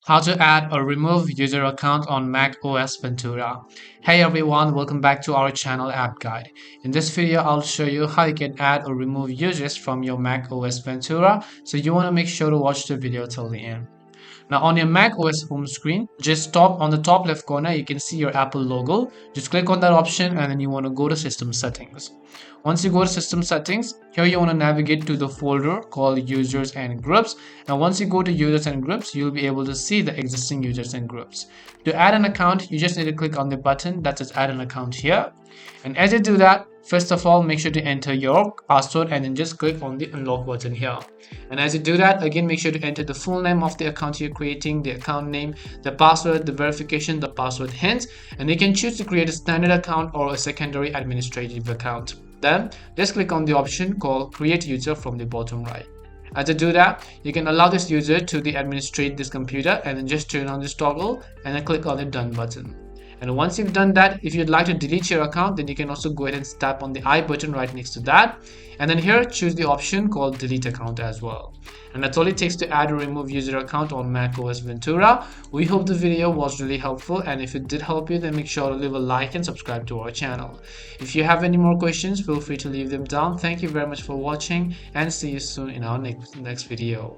How to add or remove user account on Mac OS Ventura. Hey everyone, welcome back to our channel App Guide. In this video, I'll show you how you can add or remove users from your Mac OS Ventura, so you want to make sure to watch the video till the end. Now on your Mac OS home screen, just on the top left corner, you can see your Apple logo. Just click on that option and then you want to go to System Settings. Once you go to System Settings, here you want to navigate to the folder called Users and Groups. Now once you go to Users and Groups, you'll be able to see the existing users and groups. To add an account, you just need to click on the button that says Add an Account here. And as you do that, first of all, make sure to enter your password and then just click on the unlock button here. And as you do that, again, make sure to enter the full name of the account you're creating, the account name, the password, the verification, the password hints, and you can choose to create a standard account or a secondary administrative account. Then just click on the option called Create User from the bottom right. As you do that, you can allow this user to administrate this computer and then just turn on this toggle and then click on the Done button. And once you've done that, if you'd like to delete your account, then you can also go ahead and tap on the I button right next to that. And then here, choose the option called Delete Account as well. And that's all it takes to add or remove user account on Mac OS Ventura. We hope the video was really helpful, and if it did help you, then make sure to leave a like and subscribe to our channel. If you have any more questions, feel free to leave them down. Thank you very much for watching, and see you soon in our next video.